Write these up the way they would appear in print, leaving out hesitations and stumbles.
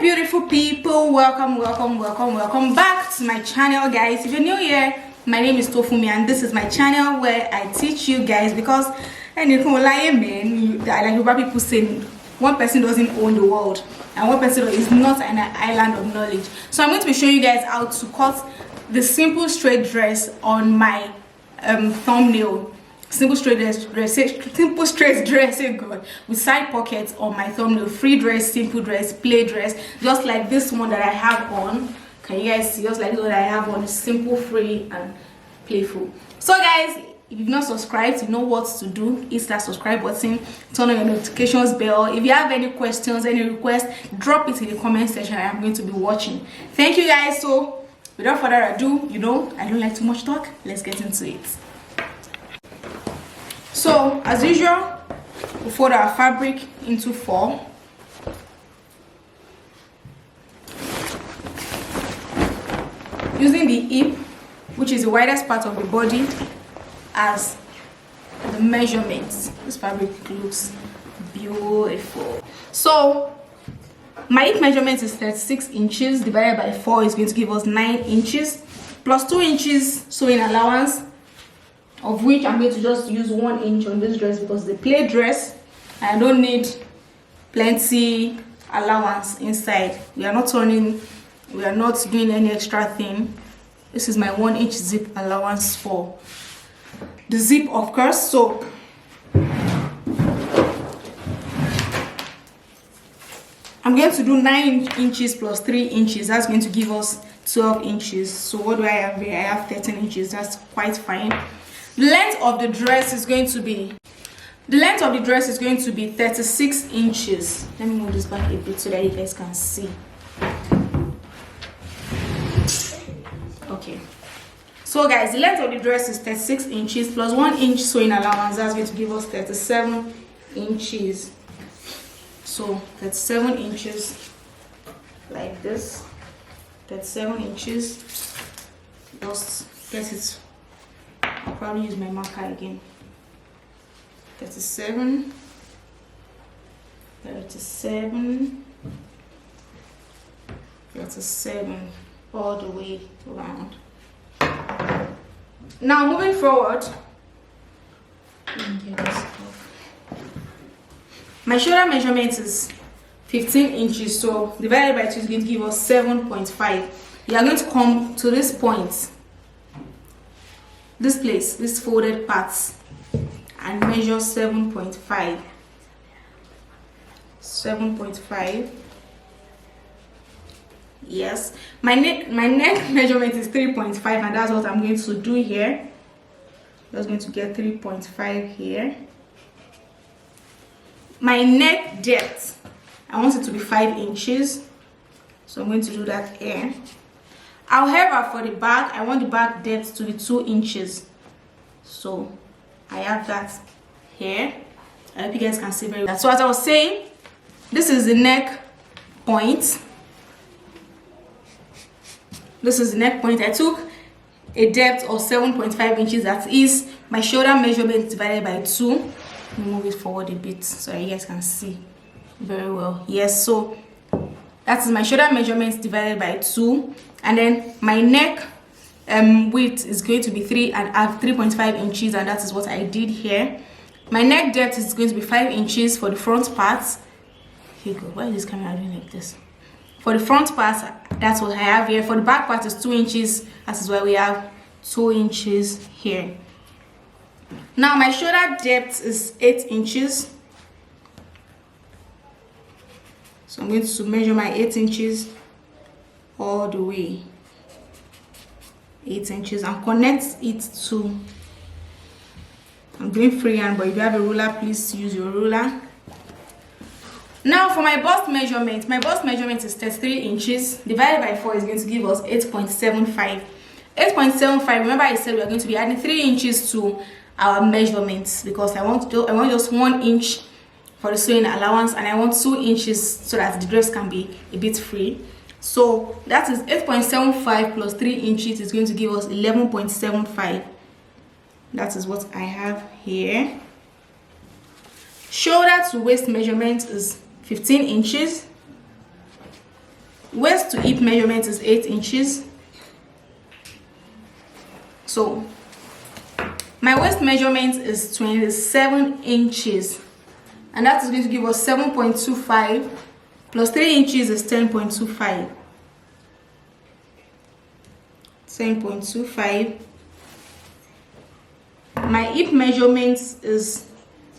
Beautiful people, welcome back to my channel, guys. If you're new here, my name is Tofumi and this is my channel where I teach you guys, because like Yoruba people say, one person doesn't own the world and one person is not an island of knowledge. So I'm going to be showing you guys how to cut the simple straight dress on my thumbnail. Simple straight dress, oh God, with side pockets on my thumbnail. Free dress, simple dress, play dress, just like this one that I have on. Can you guys see? Just like this one that I have on, simple, free, and playful. So guys, if you've not subscribed, you know what to do. Hit that subscribe button, turn on your notifications bell. If you have any questions, any requests, drop it in the comment section. I am going to be watching. Thank you guys. So without further ado, you know I don't like too much talk. Let's get into it. So as usual, we fold our fabric into 4. Using the hip, which is the widest part of the body, as the measurements. This fabric looks beautiful. So my hip measurement is 36 inches divided by 4 is going to give us 9 inches plus 2 inches sewing allowance, of which I'm going to just use 1 inch on this dress because it's a play dress. I don't need plenty allowance inside. We are not doing any extra thing. This is my 1 inch zip allowance for the zip, of course. So I'm going to do 9 inches plus 3 inches. That's going to give us 12 inches. So what do I have here? I have 13 inches. That's quite fine. The length of the dress is going to be 36 inches. Let me move this back a bit so that you guys can see. Okay. So guys, the length of the dress is 36 inches plus 1 inch sewing allowance. That's going to give us 37 inches. So 37 inches like this. 37 inches. Just get it. I'll probably use my marker again. 37, 37, 37, all the way around. Now moving forward, my shoulder measurement is 15 inches, so divided by 2 is going to give us 7.5. You are going to come to this point, this place, this folded parts, and measure 7.5. 7.5. Yes, my neck measurement is 3.5, and that's what I'm going to do here. Just going to get 3.5 here. My neck depth, I want it to be 5 inches, so I'm going to do that here. However, for the back, I want the back depth to be 2 inches. So I have that here. I hope you guys can see very well. So as I was saying, this is the neck point. This is the neck point. I took a depth of 7.5 inches. That is my shoulder measurement divided by 2. Let me move it forward a bit so you guys can see very well. Yes, so that is my shoulder measurement divided by 2, and then my neck width is going to be 3.5 inches, and that is what I did here. My neck depth is going to be 5 inches for the front part. Here you go. Why is this camera doing like this? For the front part, that's what I have here. For the back part is 2 inches. That is why we have 2 inches here. Now my shoulder depth is 8 inches. So I'm going to measure my 8 inches all the way. 8 inches, and connect it to, I'm doing freehand, but if you have a ruler, please use your ruler. Now for my bust measurement, is 33 inches divided by 4 is going to give us 8.75. 8.75. Remember I said we are going to be adding 3 inches to our measurements because I want just 1 inch for the sewing allowance, and I want 2 inches so that the dress can be a bit free. So that is 8.75 plus 3 inches is going to give us 11.75. That is what I have here. Shoulder to waist measurement is 15 inches. waist to hip measurement is 8 inches. So my waist measurement is 27 inches, and that is going to give us 7.25 plus 3 inches is 10.25. 10.25. My hip measurement is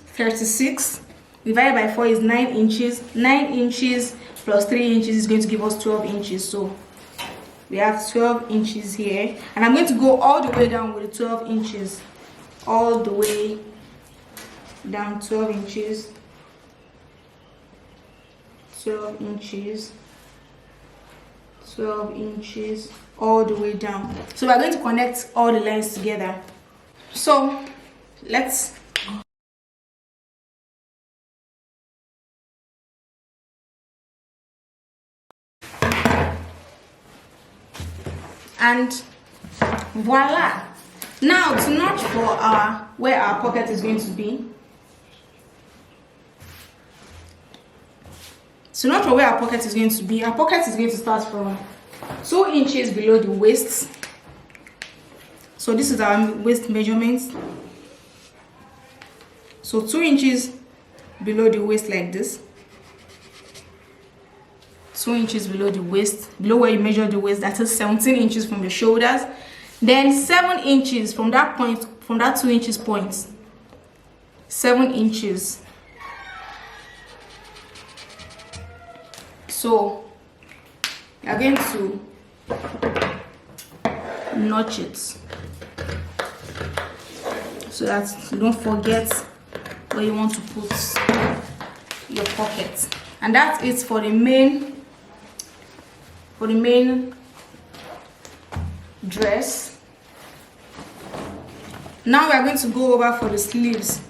36. Divided by 4 is 9 inches. 9 inches plus 3 inches is going to give us 12 inches. So we have 12 inches here, and I'm going to go all the way down with the 12 inches. All the way down 12 inches. 12 inches. 12 inches all the way down. So we're going to connect all the lines together. So let's and voila. Now to notch for our where our pocket is going to be. So notch for where our pocket is going to be. Our pocket is going to start from 2 inches below the waist. So this is our waist measurement. So 2 inches below the waist like this. 2 inches below the waist, below where you measure the waist, that is 17 inches from the shoulders. Then 7 inches from that point, from that 2 inches point. 7 inches. So you are going to notch it so that you don't forget where you want to put your pocket. And that's it for the main dress. Now we are going to go over for the sleeves.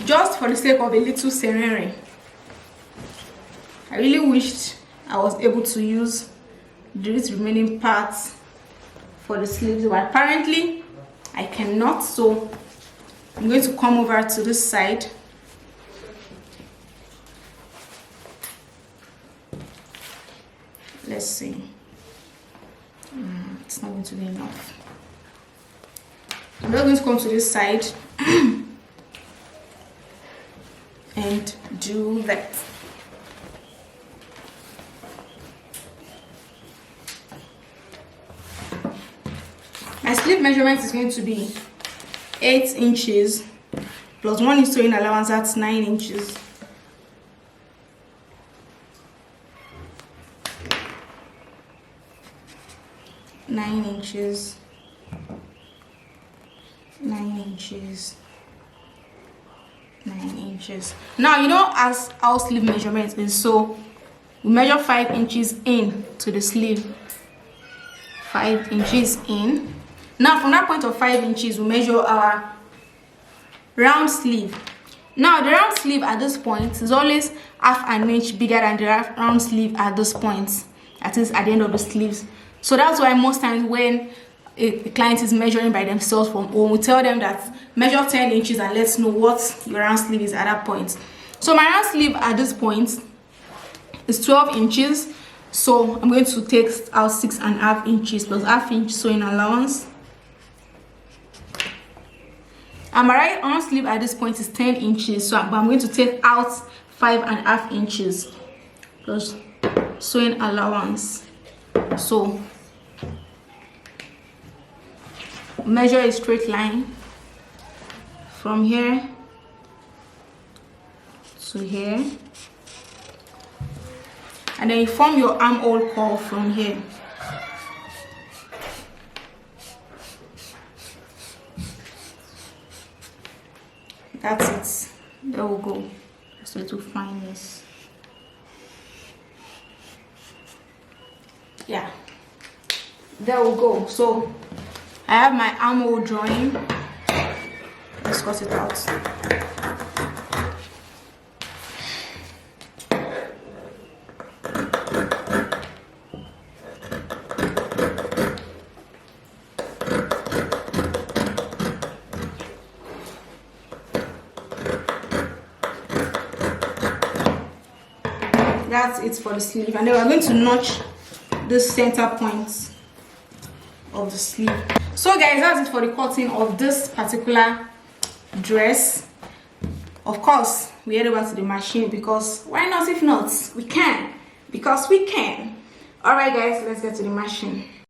Just for the sake of a little scenery, I really wished I was able to use these remaining parts for the sleeves, but apparently I cannot. So I'm going to come over to this side. Let's see. It's not going to be enough. I'm just going to come to this side and do that. My sleeve measurement is going to be 8 inches plus 1 is sewing allowance, that's 9 inches. Nine inches. Now you know as our sleeve measurement is, so we measure 5 inches in to the sleeve. 5 inches in. Now from that point of 5 inches, we measure our round sleeve. Now the round sleeve at this point is always half an inch bigger than the round sleeve at this point, that is at the end of the sleeves. So that's why most times when a client is measuring by themselves from home, we tell them that measure 10 inches and let's know what your round sleeve is at that point. So my round sleeve at this point is 12 inches. So I'm going to take out 6.5 inches plus half inch sewing allowance. And my right arm sleeve at this point is 10 inches. So I'm going to take out 5.5 inches plus sewing allowance. So measure a straight line from here to here, and then you form your armhole curve from here. That's it. There we go. Just a little fineness. Yeah, there we go. So I have my armhole drawing. Let's cut it out. that's it for the sleeve. And then we're going to notch the center points of the sleeve. So guys, that's it for the cutting of this particular dress. Of course, we head over to the machine because why not? If not, we can, because we can. All right guys, let's get to the machine.